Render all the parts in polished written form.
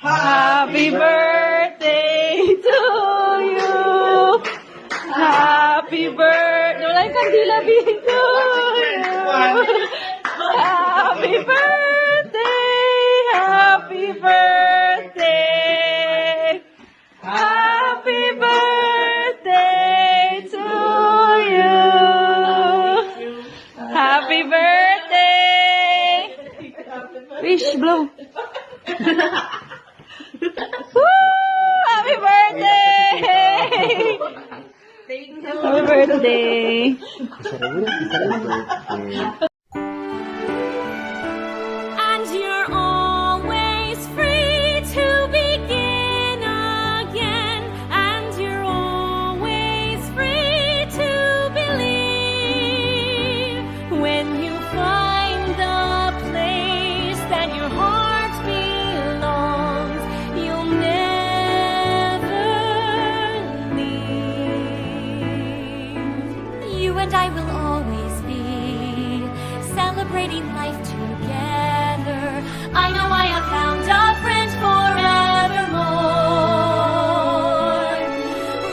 Happy birthday to you. Happy birthday. Wala yung kandila to you. Happy birthday. Happy birthday. Happy birthday to you. Happy birthday. Wish blow. Woo! Happy birthday! Happy birthday! And you're always free to begin again. And you're always free to believe. When you find the place that your heart belongs, you'll never leave. You and I will always be celebrating life together. I know I have found a friend forevermore.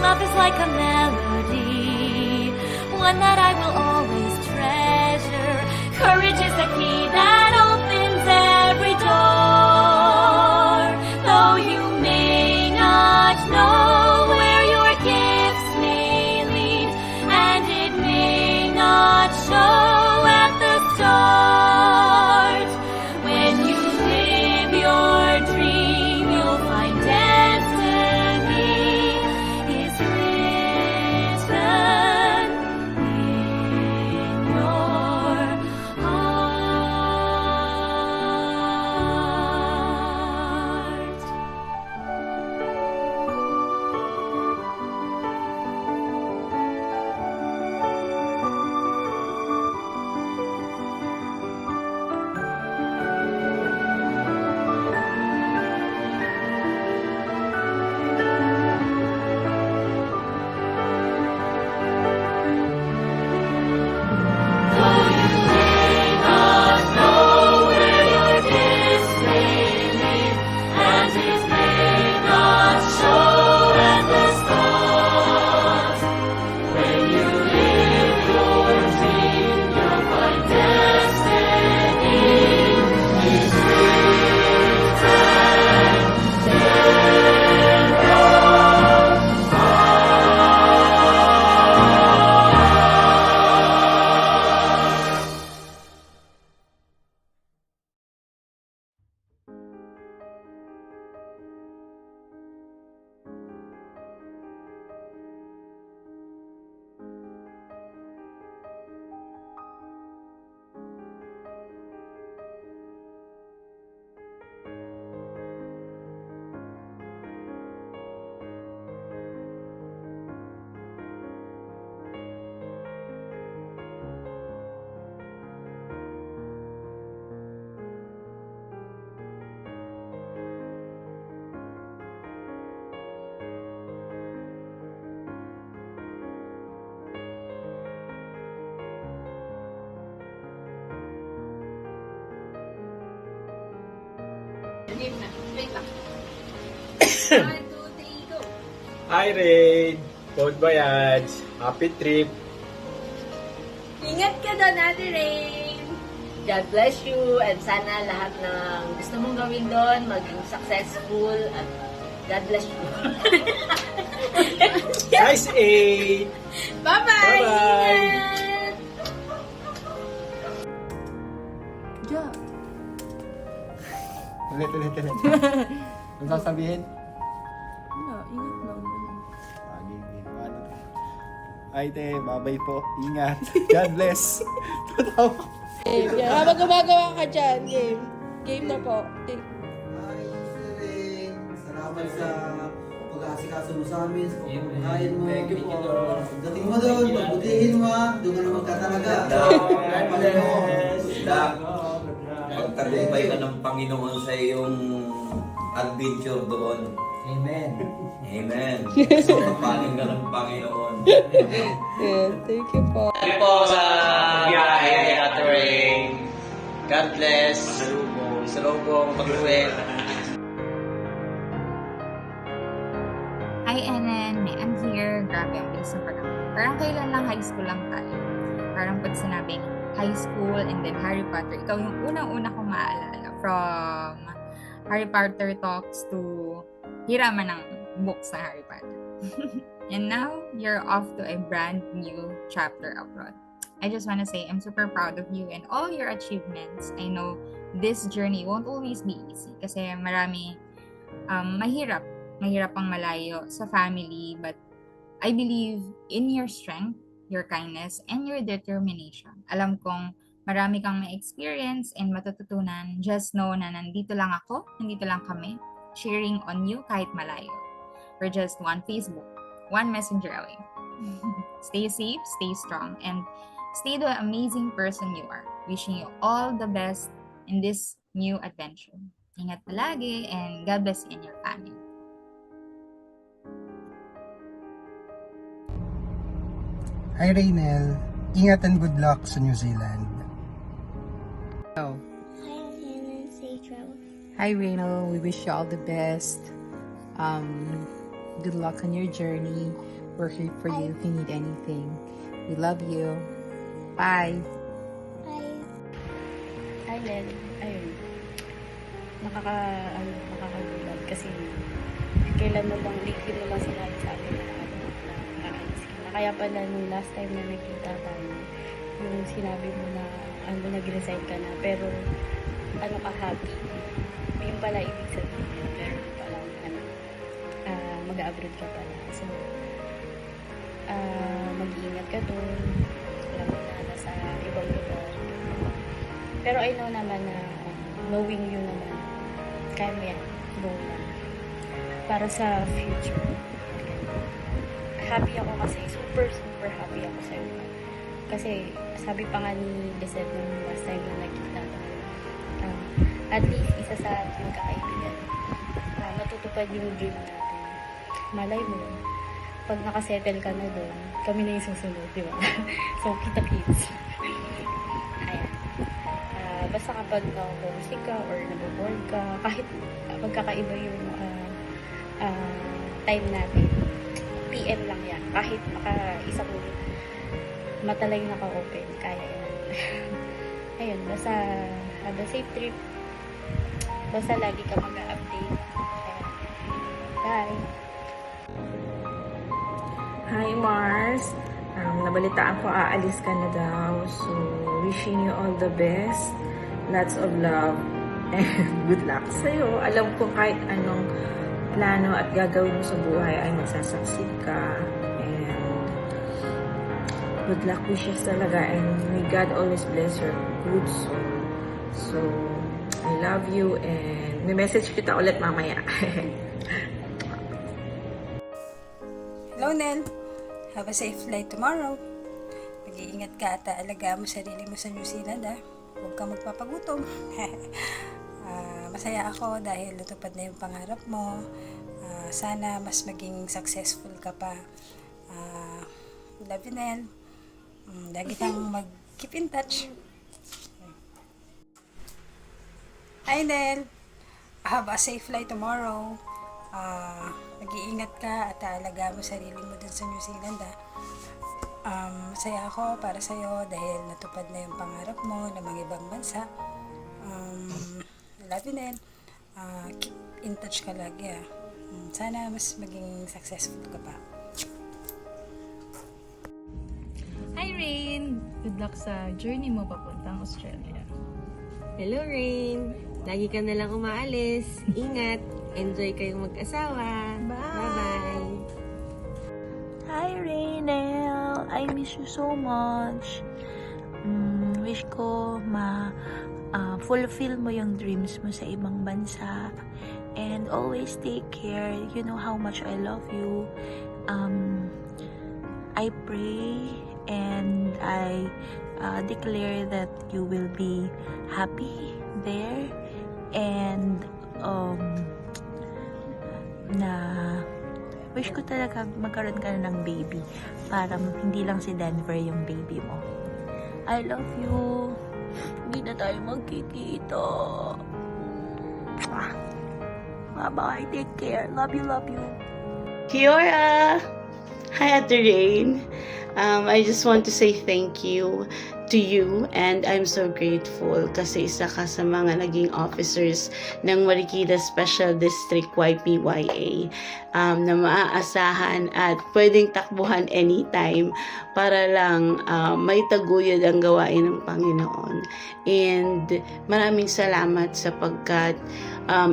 Love is like a melody, one that I will always treasure. Courage is the key that opens every door. Though you may not know where your gifts may lead, and it may not show at the start. When you live your dream, you'll find destiny is written in your heart. Hi, Rain! Bon voyage! Happy trip! Ingat ka doon, Ate Rain. God bless you and sana lahat ng gusto mong gawin doon maging successful at God bless you. Nice 8! Bye-bye! Bye-bye! Ingat! Ulit. Ano sasabihin? Wala, ingat lang. Ay, te, babay po. Ingat. God bless. Game. Habang gumagawa ka dyan, game. Game na po. Ay, Sering, salamat sa pag-aasikaso mo sa amin, sa pagkakain mo. Thank you po. Dating mo doon, pagbutihin mo ha, doon ka na magkatalaga. Pagtagumpay ka ng Panginoon sa iyong adventure doon. Amen. Amen. So, kapaling ka ng Panginoon. Yeah, thank you po. Thank you po sa biyahe, Ate Ray. God bless. Salubong. Pag-uwi. again, I'm here. Grabe, ang bilis na pala. Parang kailan lang high school lang tayo. Parang pag sinabing high school and then Harry Potter, ikaw yung unang-una kong maaalala. From Harry Potter talks to hiraman ng books na Harry Potter. And now, you're off to a brand new chapter abroad. I just want to say I'm super proud of you and all your achievements. I know this journey won't always be easy kasi marami mahirap ang malayo sa family, but I believe in your strength, your kindness, and your determination. Alam kong marami kang ma-experience and matututunan. Just know na nandito lang ako, nandito lang kami, cheering on you kahit malayo. We're just one Facebook, one messenger away. Stay safe, stay strong, and stay the amazing person you are. Wishing you all the best in this new adventure. Ingat palagi and God bless you and your family. Hi Raynel, ingat and good luck sa New Zealand. Hi Raynel, we wish you all the best. Good luck on your journey. We're here for you if you need anything. We love you. Bye. Hi Len, ayun. Nakakagulat kasi kailan mo lang, lately mo lang sinabi sa akin na aalis ka na. Kaya pala nung last time na nagkita tayo, yung sinabi mo na nag-resign ka na, pero happy. Yung pala ibig sabihin, pero pala mag-abroad ka pala. So, mag-iingat ka doon. Alam mo na nasa ibang lugar. Pero I know naman na knowing you naman, kaya mo yan. Go lang. Para sa future. Happy ako kasi, super happy ako sa'yo. Kasi sabi pa nga ni Lisette nung last time na nagkita tayo, at least isa sa ating kaibigan, matutupad yung dream natin. Malay mo, pag nakasettle ka na doon, kami na yung susunod, di ba? So, kita-kits. Ayan. Basta kapag homesick ka or naboboard ka, kahit magkakaiba yung time natin, PM lang yan. Kahit isang mata lang yung naka-open, kaya yan. Ayun, basta have a safe trip. Basta lagi ka mag-update. Bye! Hi Mars! Nabalitaan ko aalis ka na daw. So, wishing you all the best. Lots of love. And good luck sa'yo. Alam ko kahit anong plano at gagawin mo sa buhay ay magsasucceed ka. And good luck wishes talaga. And may God always bless your good soul. So, I love you and may message kita ulit mamaya. Hello Nel! Have a safe flight tomorrow. Mag-iingat ka at alagaan mo sarili mo sa New Zealand ha. Huwag kang magpapagutom. Masaya ako dahil natupad na yung pangarap mo. Sana mas maging successful ka pa. Love you Nel. Lagi kang mag-keep in touch. Hi Nel! Have a safe flight tomorrow. Mag-iingat ka at alaga mo sarili mo dun sa New Zealand masaya ako para sa'yo dahil natupad na yung pangarap mo na mga ibang bansa. Love you Nel. Keep in touch ka lagi sana mas maging successful ka pa. Hi Rain! Good luck sa journey mo papuntang Australia. Hello Rain! Lagi ka na lang umaalis. Ingat! Enjoy kayong mag-asawa. Bye-bye! Hi Rainel! I miss you so much. Wish ko fulfill mo yung dreams mo sa ibang bansa. And always take care. You know how much I love you. I pray and I declare that you will be happy there. And wish ko talaga magkaroon ka na ng baby para hindi lang si Denver yung baby mo. I love you. Hindi na tayo magkikita. Bye-bye. Take care. Love you, love you. Kiora! Hi, Ate Rain. I just want to say thank you to you, and I'm so grateful kasi isa ka sa mga naging officers ng Marikina Special District YPYA na maaasahan at pwedeng takbuhan anytime para lang may taguyod ang gawain ng Panginoon. And maraming salamat sapagkat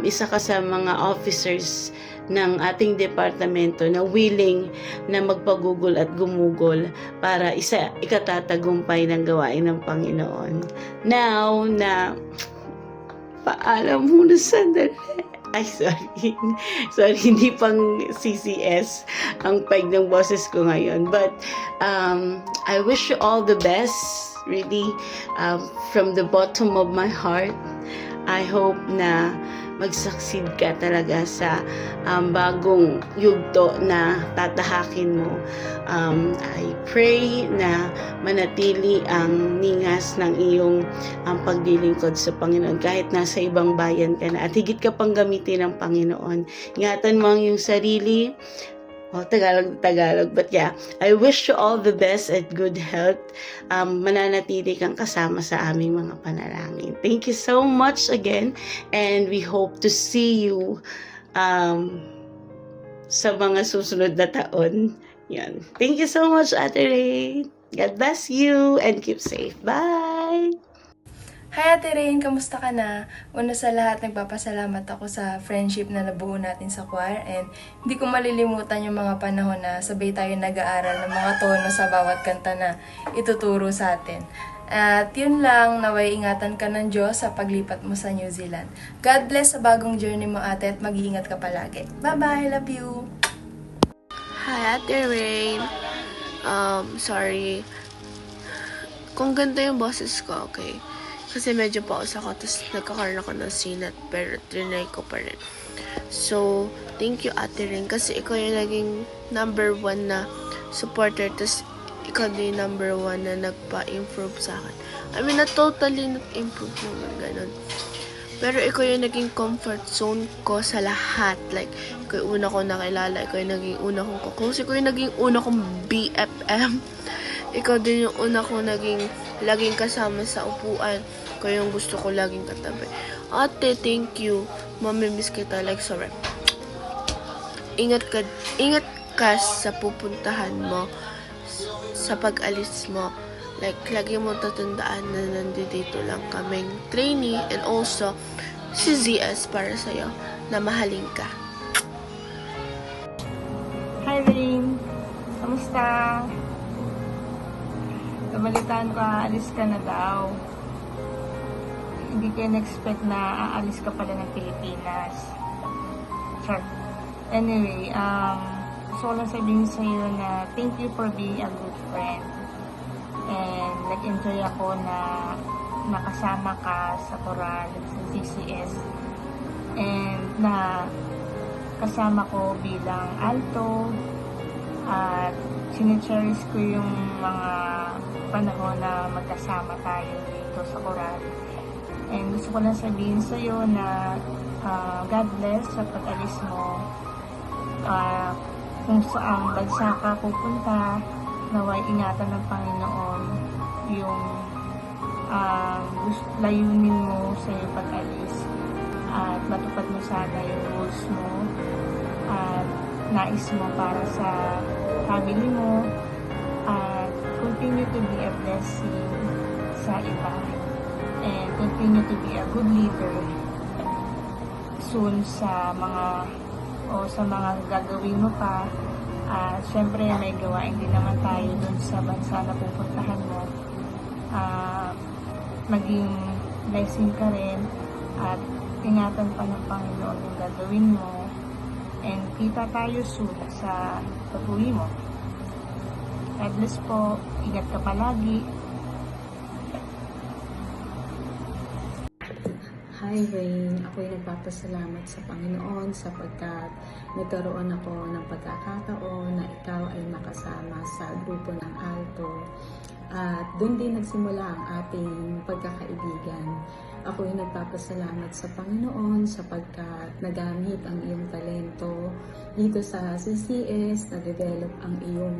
isa ka sa mga officers ng ating departamento na willing na magpagugol at gumugol para ikatatagumpay ng gawain ng Panginoon. Now na paalam muna sandali. Ay, sorry. Sorry, hindi pang CCS ang peg ng boses ko ngayon. But I wish you all the best, really, from the bottom of my heart. I hope na mag-succeed ka talaga sa bagong yugto na tatahakin mo. I pray na manatili ang ningas ng iyong paglilingkod sa Panginoon kahit nasa ibang bayan ka na at higit ka pang gamitin ng Panginoon. Ingatan mo ang iyong sarili. Tagalog. But yeah, I wish you all the best and good health. Mananatili kang kasama sa aming mga panalangin. Thank you so much again. And we hope to see you sa mga susunod na taon. Yan. Thank you so much, Ate Rain. God bless you and keep safe. Bye! Hi Ate Rain, kamusta ka na? Una sa lahat, nagpapasalamat ako sa friendship na nabuo natin sa choir and hindi ko malilimutan yung mga panahon na sabay tayo nag-aaral ng mga tono sa bawat kanta na ituturo sa atin. At yun lang, naway ingatan ka ng Diyos sa paglipat mo sa New Zealand. God bless sa bagong journey mo ate at mag-iingat ka palagi. Bye-bye, love you! Hi Ate Rain, sorry kung ganito yung boses ko, okay? Kasi medyo pause ako, tapos nagkakaroon ako ng sinat, pero trinay ko pa rin. So, thank you Ate Rain, kasi ikaw yung naging number 1 na supporter, tapos ikaw din number 1 na nagpa-improve sa akin. I mean, na totally nag-improve naman, ganun. Pero ikaw yung naging comfort zone ko sa lahat. Like, ikaw yung una ko nakilala, ikaw yung naging una kong kaklose, ikaw yung naging una kong BFM. Ikaw din yung una ko laging kasama sa upuan. Ikaw yung gusto ko laging katabi. Ate, thank you. Mamimiss kita like sorry. Ingat ka sa pupuntahan mo, sa pag-alis mo. Like, lagi mo tatandaan na nandito lang kaming trainee and also si ZS para sa'yo na mahalin ka. Hi Rain! Kamusta? Nabalitaan ko, aalis ka na daw. Hindi ko na-expect na aalis ka pala ng Pilipinas. Sure. Anyway, gusto ko lang sabihin sa'yo na thank you for being a good friend. And nag-enjoy ako na nakasama ka sa choral, sa CCS. And na kasama ko bilang alto. At sinecherish ko yung mga panahon na magkasama tayo dito sa choral. And gusto ko lang sabihin sa'yo na God bless sa pag-alis mo. Kung saan bansa ka pupunta, naway ingatan ng Panginoon yung layunin mo sa iyong pag-alis. At matupad mo sana yung goals mo at nais mo para sa family mo. At continue to be a blessing sa iba. And continue to be a good leader soon sa mga gagawin mo pa. Syempre may gawain din naman tayo dun sa bansa na pupuntahan mo. Maging blessing ka rin at ingatan pa ng Panginoon yung gagawin mo. And kita tayo soon sa pag-uwi mo. God bless po. Ingat ka palagi. Hi Rain, ako'y nagpapasalamat sa Panginoon sapagkat nagkaroon ako ng pagkakataon na ikaw ay makasama sa grupo ng alto. At doon din nagsimula ang ating pagkakaibigan. ako'y nagpapasalamat sa Panginoon sapagkat nagamit ang iyong talento dito sa CCS, na-develop ang iyong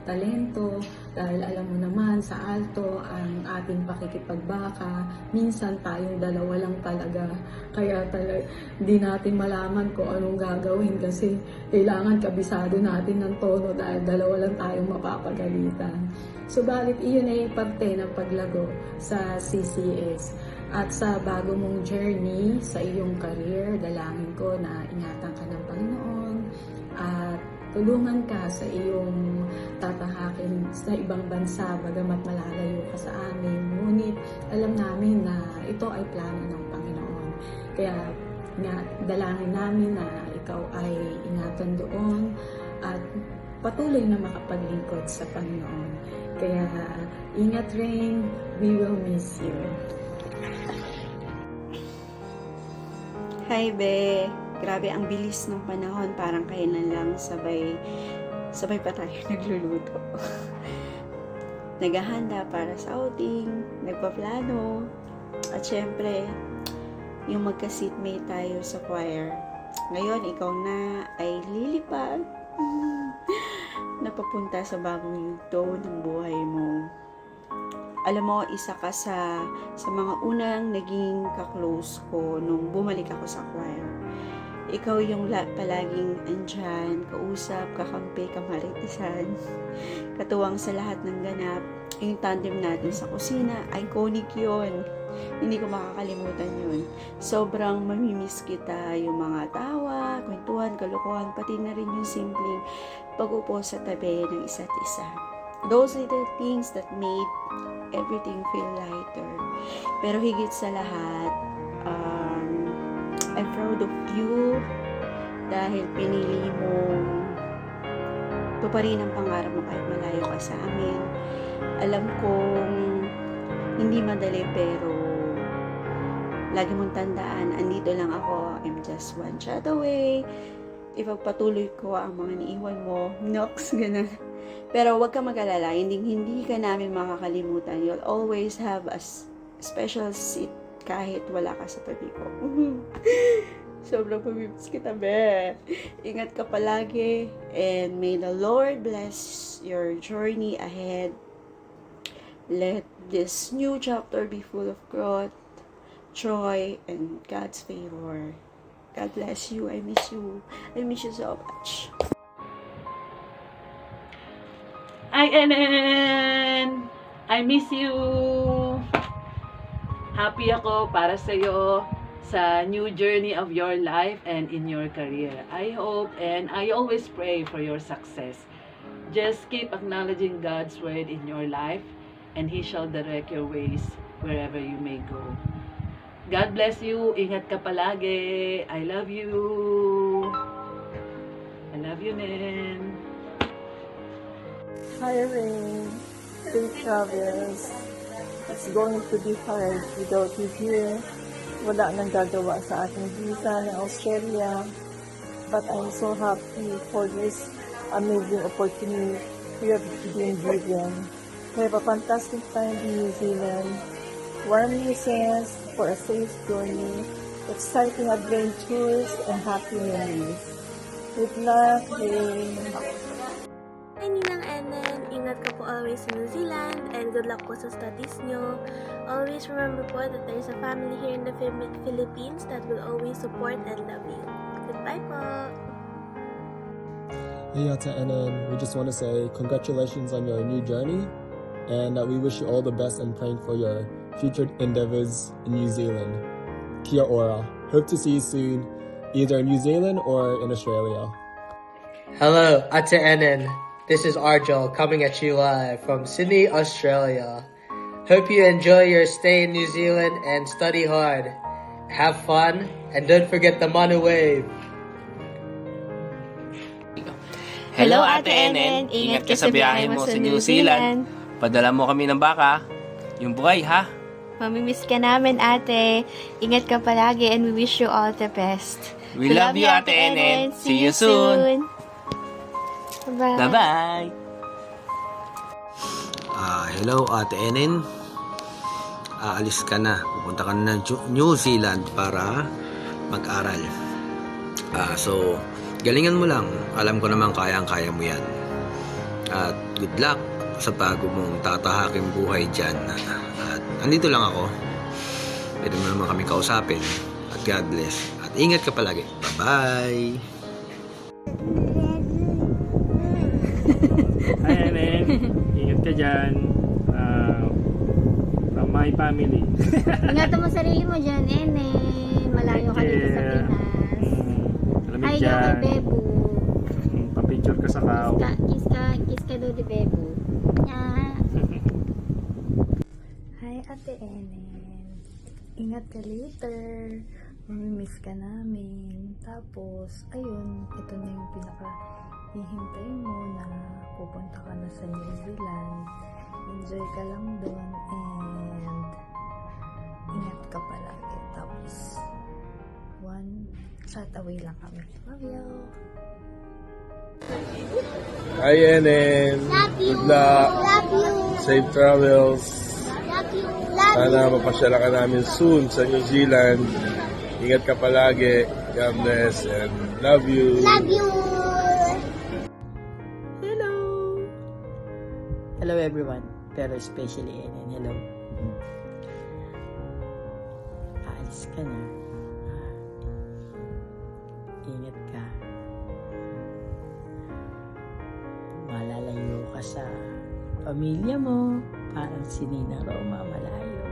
talento dahil alam mo naman sa alto ang ating pakikipagbaka, minsan tayong dalawa lang talaga, kaya di natin malaman kung anong gagawin kasi kailangan kabisado natin ng tono dahil dalawa lang tayong mapapagalitan. Subalit iyon ay parte ng paglago sa CCS. At sa bago mong journey sa iyong career, dalangin ko na ingatan ka ng Panginoon at tulungan ka sa iyong tatahakin sa ibang bansa, bagamat malalayo ka sa amin. Ngunit alam namin na ito ay plano ng Panginoon. Kaya dalangin namin na ikaw ay ingatan doon at patuloy na makapaglingkod sa Panginoon. Kaya ingat rin, we will miss you. Hi, Be! Grabe, ang bilis ng panahon. Parang kailan lang sabay pa tayo nagluluto. Naghahanda para sa outing, nagpaplano, at syempre, yung magka-seatmate tayo sa choir. Ngayon, ikaw na ay lilipad. Napapunta sa bagong yugto ng buhay mo. Alam mo, isa ka sa mga unang naging kaklose ko nung bumalik ako sa choir. Ikaw yung palaging andyan, kausap, kakampi, kamaritisan, katuwang sa lahat ng ganap. Yung tandem natin sa kusina, iconic yun. Hindi ko makakalimutan yun. Sobrang mamimiss kita, yung mga tawa, kwentuhan, kalokohan, pati na rin yung simpleng pag-upo sa tabi ng isa't isa. Those little things that made everything feel lighter. Pero higit sa lahat, I'm proud of you dahil pinili mong tuparin ang pangarap mo kahit malayo ka sa amin. Alam kong hindi madali pero lagi mong tandaan, andito lang ako, I'm just one shot away. Ipagpatuloy ko ang mga niiwan mo, Nox, ganun. Pero huwag ka mag-alala, hindi ka namin makakalimutan. You'll always have a special seat kahit wala ka sa tabi ko. Sobrang pamimiss kita, Be. Ingat ka palagi and may the Lord bless your journey ahead. Let this new chapter be full of growth, joy, and God's favor. God bless you. I miss you. I miss you so much. Hi, Enen! I miss you! Happy ako para sa'yo sa new journey of your life and in your career. I hope and I always pray for your success. Just keep acknowledging God's word in your life and He shall direct your ways wherever you may go. God bless you. Ingat ka palagi. I love you. I love you, Nen. Hi, Rain. Safe travels. It's going to be hard without you here. Wala nang gagawa sa ating visa na Australia. But I'm so happy for this amazing opportunity we have been given. We have a fantastic time in New Zealand. Warm wishes for a safe journey, exciting adventures, and happy memories. Good luck, Rain. Hi, Ninang Enen. Ingat ka po always in New Zealand and good luck po sa studies nyo. Always remember po that there is a family here in the Philippines that will always support and love you. Goodbye po. Hey, Ate Enen. We just want to say congratulations on your new journey and we wish you all the best and praying for your future endeavors in New Zealand. Kia ora. Hope to see you soon, either in New Zealand or in Australia. Hello, Ate Enen. This is Arjel coming at you live from Sydney, Australia. Hope you enjoy your stay in New Zealand and study hard. Have fun and don't forget the Manu Wave. Hello, Ate Enen. Ingat ka sa biyahe mo sa New Zealand. Padala mo kami ng baka. Yung buhay, ha? Mamimiss ka namin, ate. Ingat ka palagi and we wish you all the best. We love you, Ate Enen. See you soon. Bye-bye. Bye-bye. Hello, Ate Enen. aalis ka na. Pupunta ka na ng New Zealand para mag-aral. So, galingan mo lang. Alam ko naman kayang-kaya mo yan. At good luck sa bago mong tatahaking buhay dyan. At andito lang ako. Pwede mo naman kami kausapin. At God bless. At ingat ka palagi. Bye-bye! Hi, Enen. Ingat ka dyan. From my family. Ingatan mo sarili mo dyan, Ene. Malayo ka dito sa Pinas. Malamig Hi, dyan. kay Bebo. Pa-picture ka sa kao. Kiss ka daw di Bebo. Hi, Ate Enen. Ingat ka later. Mamimiss ka namin. Tapos, ayun, ito na yung pinaka-hihintay mo na pupunta ka na sa New Zealand. Enjoy ka lang doon and ingat ka palagi. Tapos, one shot away lang kami. Love you! Hi, Enen. Good luck. Love you. Safe travels. Love you. Sana mapasyala ka namin soon sa New Zealand. Ingat ka palagi. God bless and love you. Love you. Hello everyone, pero especially Enen, hello. Aalis ka na. Ingat ka. Malalayo ka sa pamilya mo, parang si Nina Roma malayo.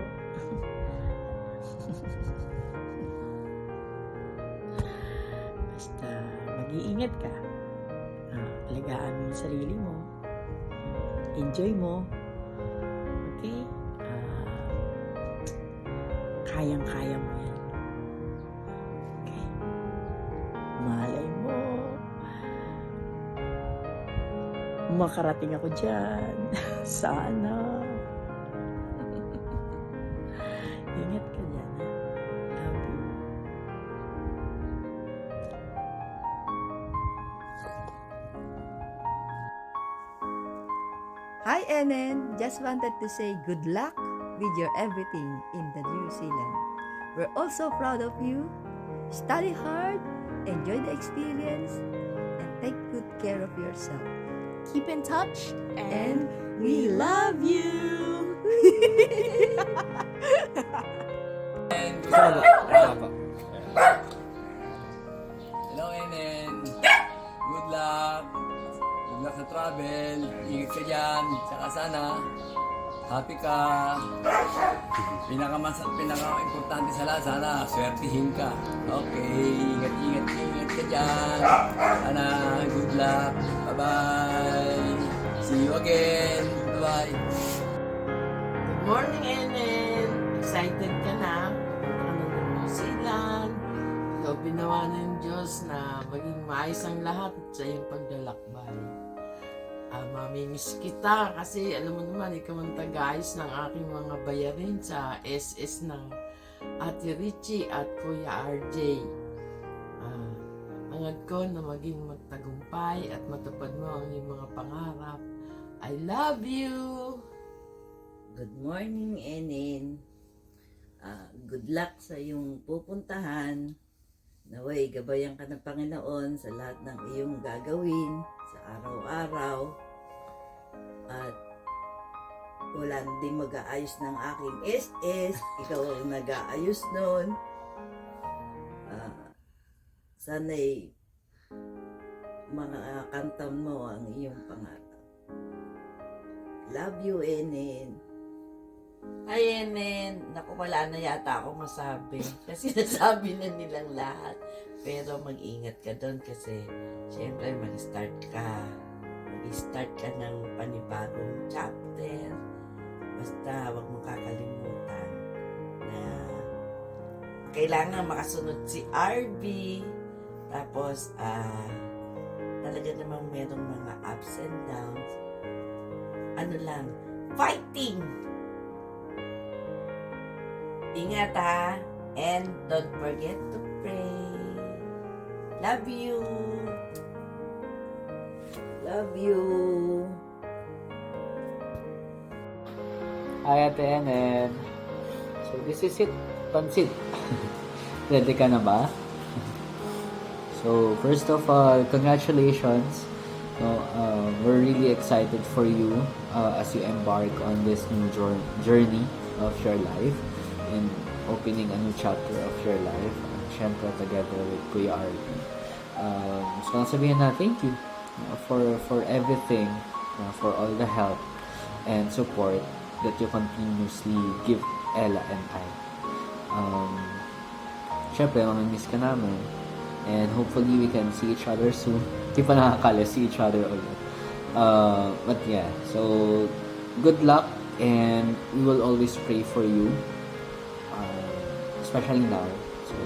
Basta mag-iingat ka. Alagaan mo yung sarili mo. Enjoy mo. Okay? Kayang-kaya mo yan. Okay? Malay mo. Makarating ako dyan. Sana. Ingat ka dyan. Love you. Hi, Enen. Just wanted to say good luck with your everything in the New Zealand. We're also proud of you. Study hard, enjoy the experience, and take good care of yourself. Keep in touch, and we love you! Hello, Enen. Good luck. Good luck sa travel. Ingat ka dyan. Saka sana, happy ka. Pinaka-importante sa lahat, sana swertihin ka. Okay, ingat ka dyan. Sana, good luck. Bye-bye. See you again. Bye-bye. Good morning, Enen. Excited ka na? Punta ka na ng New Zealand. Ikaw binawa ng Diyos na maging maayos ang lahat sa iyong paglalakbay. Mamimiss kita kasi alam mo naman, ikaw ang tagayos ng aking mga bayarin sa SS ng Ate Richie at Kuya RJ. Hangad ko na maging magtagumpay at matupad mo ang iyong mga pangarap. I love you! Good morning, Enen. Good luck sa iyong pupuntahan. Naway, gabayan ka ng Panginoon sa lahat ng iyong gagawin sa araw-araw. At wala din mag-aayos ng aking SS. Ikaw ang nag-aayos nun. Sana'y makakantam mo ang iyong pangarap. Love you, Enen. Ay, Enen. Naku, wala na yata ako masabi. Kasi nasabi na nilang lahat. Pero mag-ingat ka doon kasi syempre mag-start ka. Mag-start ka ng panibagong chapter. Basta huwag mong kakalimutan na kailangan makasunod si RB. Tapos, talaga namang merong mga ups and downs. Ano lang, fighting! Ingat ha, and don't forget to pray. Love you! Love you! Hi, Ate Enen. So this is it, pansit. Ready ka na ba? So first of all, congratulations. We're really excited for you as you embark on this new journey of your life and opening a new chapter of your life. Syempre together with Kuya RP. Gusto kong sabihin na thank you for everything, for all the help and support that you continuously give Ella and I. Syempre, mamimiss ka namin. And hopefully we can see each other soon. Di pa nakakala, see each other ulit. But yeah, so good luck and we will always pray for you. Especially now. So,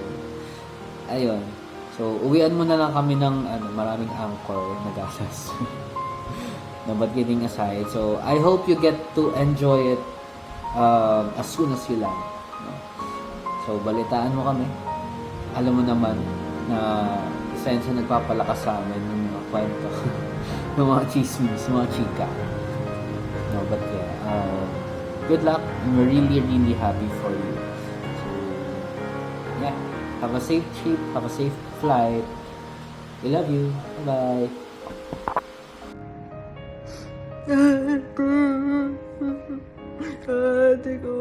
ayun. So, uwian mo na lang kami ng maraming anchor na gasas. No, but kidding aside. So, I hope you get to enjoy it as soon as you land. No? So, balitaan mo kami. Alam mo naman na isa yun sa nagpapalakas sa amin ng mga kwento. ng mga chismis, mga chika. No, but yeah. Good luck. I'm really, really happy for you. Yeah, have a safe trip, have a safe flight. We love you. Bye-bye. Ate ko.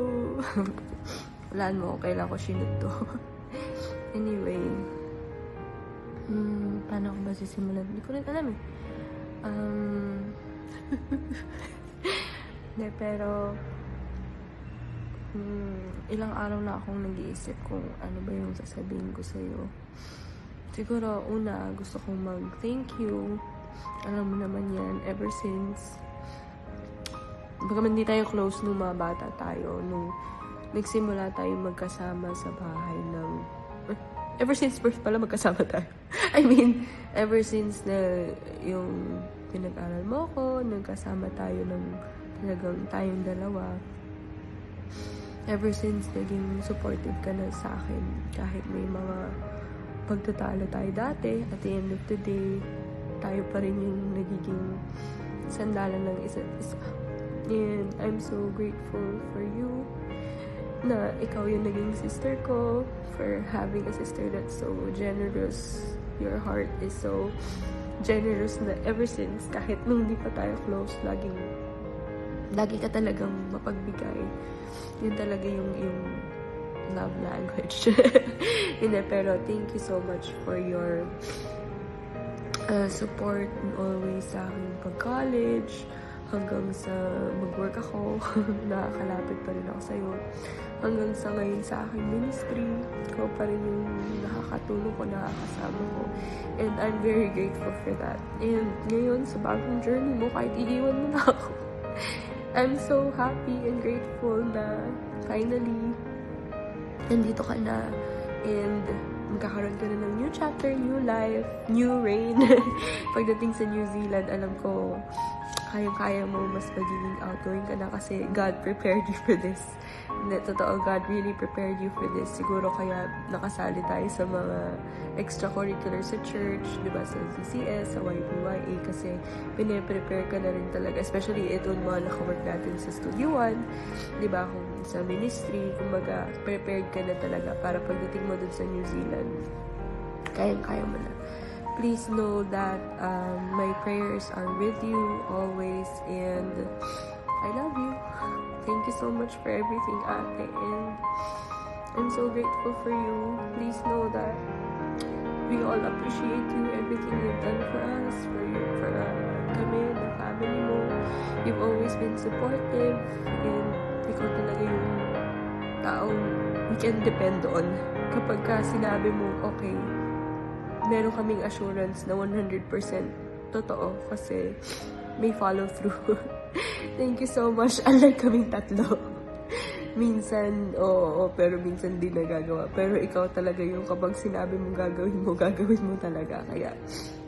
Walaan mo, kailangan ko sinut to. Anyway. Paano ko ba sisimulan? Hindi ko rin alam eh. Hindi, pero ilang araw na akong nag-iisip kung ano ba yung sasabihin ko sa'yo. Siguro, una, gusto kong mag-thank you. Alam mo naman yan, ever since baka hindi tayo close nung mga bata tayo, nung nagsimula tayo magkasama sa bahay ng ever since birth pala magkasama tayo. I mean, ever since na yung pinag-aral mo ko, nagkasama tayo ng talagang tayong dalawa. Ever since naging supportive ka na sa akin, kahit may mga pagtatalo tayo dati, at the end of the day, tayo pa rin yung nagiging sandalan ng isa't isa. And I'm so grateful for you na ikaw yung naging sister ko, for having a sister that's so generous. Your heart is so generous na ever since, kahit nung di pa tayo close, lagi ka talagang mapagbigay. Yun talaga yung love language. Hindi, pero thank you so much for your support and always sa aking pag-college, hanggang sa mag-work ako, nakakalapit pa rin ako sa'yo. Hanggang sa ngayon sa aking ministry, ikaw pa rin yung nakakatulong ko, nakakasama ko. And I'm very grateful for that. And ngayon, sa bagong journey mo, kahit iiwan mo na ako, I'm so happy and grateful na finally, nandito ka na. And magkakaroon ka na ng new chapter, new life, new reign. Pagdating sa New Zealand, alam ko, kayang-kaya mo, mas magiging outgoing ka na kasi God prepared you for this. Totoo, God really prepared you for this. Siguro kaya nakasali tayo sa mga extracurricular sa church, di ba, sa CCS, sa YPYA, kasi pinaprepare ka na rin talaga. Especially itong mga nakawork natin sa Studio One, di ba, kung sa ministry, kumbaga, prepared ka na talaga para pagdating mo dun sa New Zealand, kayang-kaya mo na. Please know that my prayers are with you always, and I love you. Thank you so much for everything, ate, and I'm so grateful for you. Please know that we all appreciate you, everything you've done for us, for you, for kami, the family mo. You've always been supportive, and ikaw talaga yung taong we can depend on. Kapag ka sinabi mo, okay, meron kaming assurance na 100% totoo kasi may follow through. Thank you so much. Unlike kaming tatlo. Minsan, oo, pero minsan di nagagawa. Pero ikaw talaga yung kapag sinabi mo gagawin mo talaga. Kaya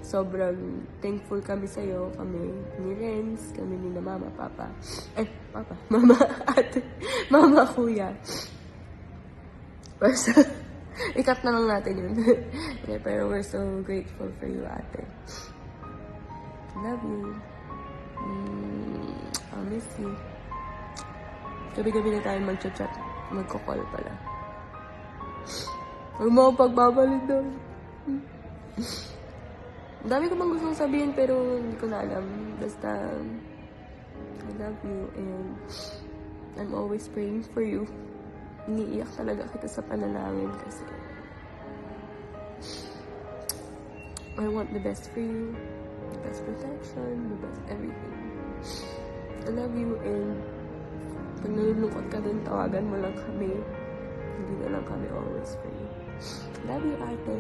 sobrang thankful kami sa'yo. Kami ni Renz, kami ni na mama, papa. Papa. Mama, ate. Mama, kuya. Ikat na lang natin yun. Yeah, pero we're so grateful for you, ate. Love you. I'll miss you. Gabi-gabi na tayo mag-chat. Magko-call pala. Huwag mo ako pagbabalit doon. Ang dami ko bang gustong sabihin pero hindi ko na alam. Basta, I love you and I'm always praying for you. Iniiyak talaga kita sa panalangin kasi I want the best for you. The best protection, the best everything. I love you and pag nalulungkot ka din, tawagan mo lang kami. Hindi na lang kami always for you. Love you, ate.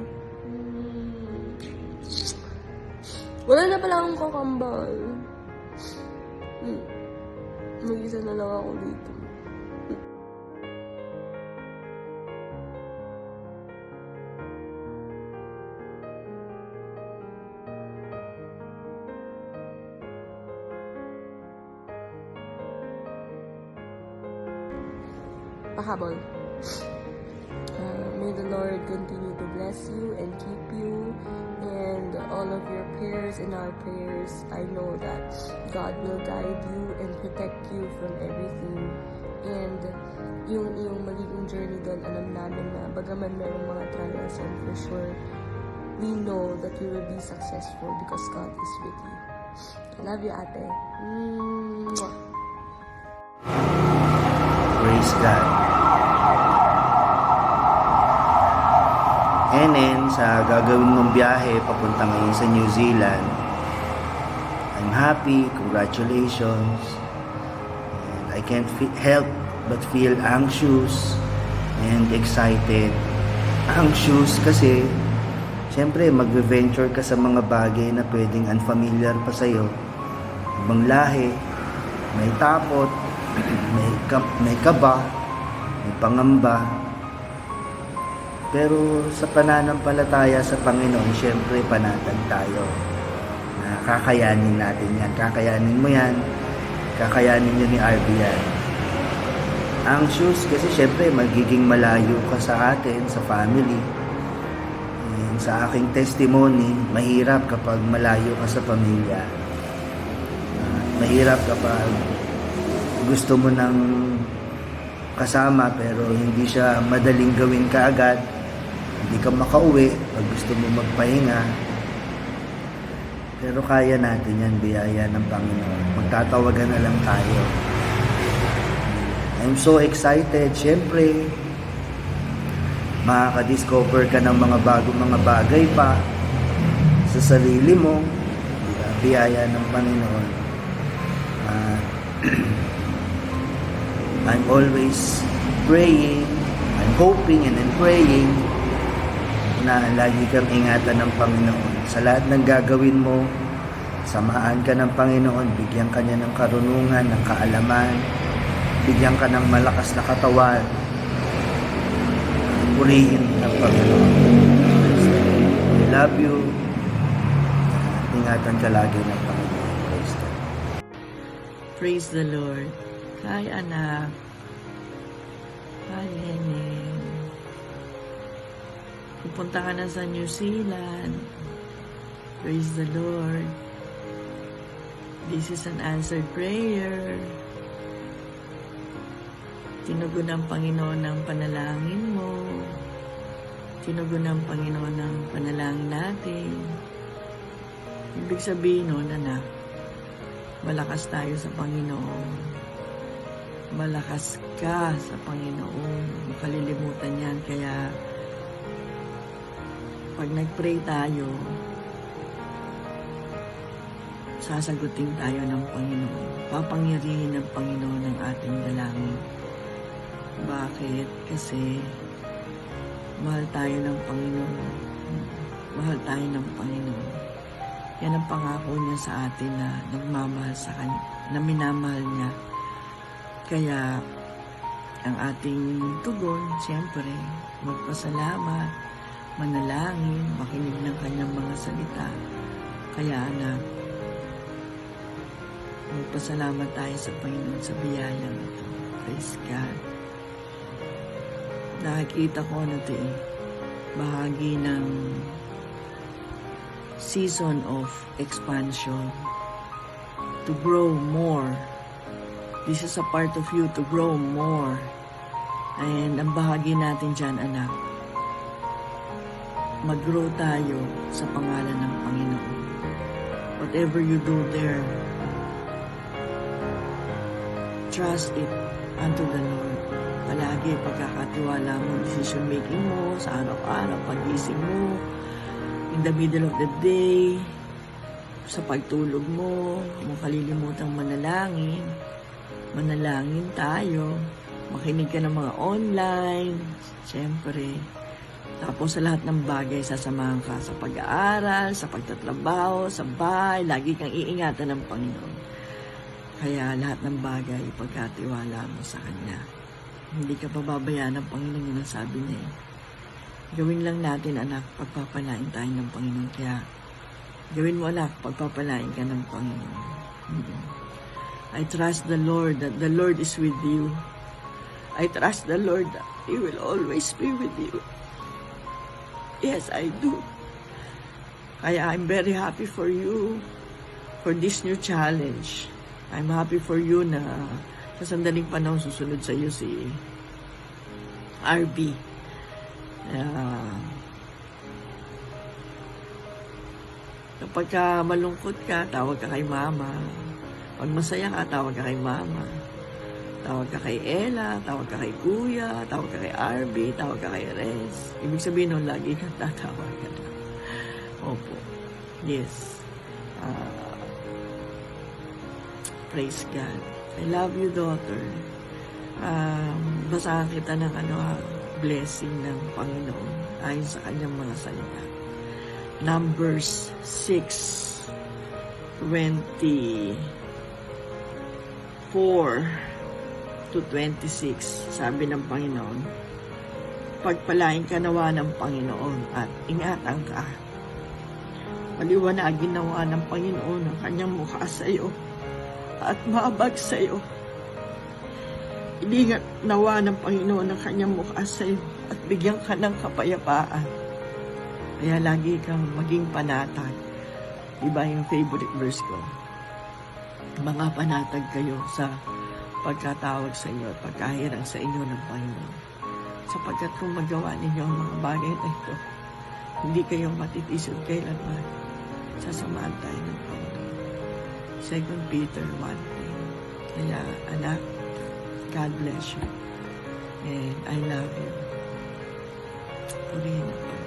Wala na pala akong kakambal. Mag-isa na lang ako dito. Pahabol. May the Lord continue to bless you and keep you, and all of your prayers and our prayers, I know that God will guide you and protect you from everything. And yung magiging journey doon, alam namin na bagaman merong mga trials, and for sure, we know that you will be successful because God is with you. I love you, ate. Mwah. Praise God. Enen, sa gagawin mong biyahe papunta ngayon sa New Zealand, I'm happy, congratulations. And I can't help but feel anxious and excited. Anxious kasi, syempre, magve-venture ka sa mga bagay na pwedeng unfamiliar pa sa'yo. Ibang lahi, may takot, may kaba, may pangamba. Pero sa pananampalataya sa Panginoon, syempre panatag tayo na kakayanin natin yan. Kakayanin mo yan, kakayanin nyo ni RB yan. Anxious kasi syempre magiging malayo ka sa atin, sa family. And sa aking testimony, mahirap kapag malayo ka sa pamilya. Mahirap kapag gusto mo ng kasama pero hindi siya madaling gawin kaagad. Hindi ka makauwi pag gusto mo magpahinga. Pero kaya natin yan, biyaya ng Panginoon. Magtatawagan na lang tayo. I'm so excited. Siyempre, makaka-discover ka ng mga mga bagay pa sa sarili mo. Biyaya ng Panginoon. I'm always praying, I'm hoping and I'm praying na lagi kang ingatan ng Panginoon. Sa lahat ng gagawin mo, samahan ka ng Panginoon, bigyan ka niya ng karunungan, ng kaalaman, bigyan ka ng malakas na katawan, purihin ng Panginoon. I love you. Ingatan ka lagi ng Panginoon. Praise God. Praise the Lord. Hi, anak. Hi, Nene. Pupunta ka na sa New Zealand. Praise the Lord. This is an answered prayer. Tinugon ng Panginoon ng panalangin mo. Tinugon ng Panginoon ng panalangin natin. Ibig sabihin nun, anak, malakas tayo sa Panginoon. Malakas ka sa Panginoon. Makalilimutan yan. Kaya, pag nag-pray tayo, sasagutin tayo ng Panginoon. Papangyarihin ng Panginoon ang ating dalangin. Bakit? Kasi, mahal tayo ng Panginoon. Mahal tayo ng Panginoon. Yan ang pangako niya sa atin na nagmamahal sa Kanya, na minamahal niya. Kaya, ang ating tugon, siyempre, magpasalamat, manalangin, makinig ng Kanyang mga salita. Kaya, anak, magpasalamat tayo sa Panginoon sa biyayang ito. Praise God. Nakikita ko na ito bahagi ng season of expansion, to grow more. This is a part of you to grow more And ang bahagi natin dyan, anak, mag-grow tayo sa pangalan ng Panginoon. Whatever you do there, trust it unto the Lord. Palagi pagkakatiwala mo, decision making mo, sa araw-araw, pagising mo, in the middle of the day, sa pagtulog mo, huwag mo kalilimutang manalangin. Manalangin tayo. Makinig ka ng mga online, siyempre. Tapos sa lahat ng bagay, sasamahan ka sa pag-aaral, sa pagtatrabaho, sa bahay, lagi kang iingatan ng Panginoon. Kaya lahat ng bagay, pagkatiwala mo sa Kanya. Hindi ka pababayaan ng Panginoon, yun ang sabi niya. Gawin lang natin, anak, pagpapalain tayo ng Panginoon. Kaya, gawin mo, anak, pagpapalain ka ng Panginoon. I trust the Lord, that the Lord is with you. I trust the Lord that He will always be with you. Yes, I do. Kaya I'm very happy for you, for this new challenge. I'm happy for you na sa sandaling panahon susunod sa iyo si RB. Kapag malungkot ka, tawag ka kay mama. Pag masaya ka, tawag ka kay mama. Tawag ka kay Ella, tawag ka kay Kuya, tawag ka kay RB, tawag ka kay Rez. Ibig sabihin nun, lagi kang tatawag ka na. Opo. Yes. Praise God. I love you, daughter. Basahan kita ng blessing ng Panginoon ayon sa kanyang mga salita. Numbers 6:24 to 26, sabi ng Panginoon, pagpalain ka nawa ng Panginoon at ingatan ka. Paliwanagin nawa ng Panginoon ang kanyang mukha sa iyo at maabag sa iyo. Ilingat nawa ng Panginoon ang kanyang mukha sa iyo at bigyan ka ng kapayapaan. Kaya lagi kang maging panatag. Diba yung favorite verse ko? Mga panatag kayo sa pagkatawag sa inyo at pagkahirang sa inyo ng Panginoon. Sapagkat kung magawa ninyo ang mga bagay na ito, hindi kayo matitisod kailanman. Sasamahan tayo ng Panginoon. 2 Peter 1:10. Kaya, anak, God bless you. And I love you. Purihin ako.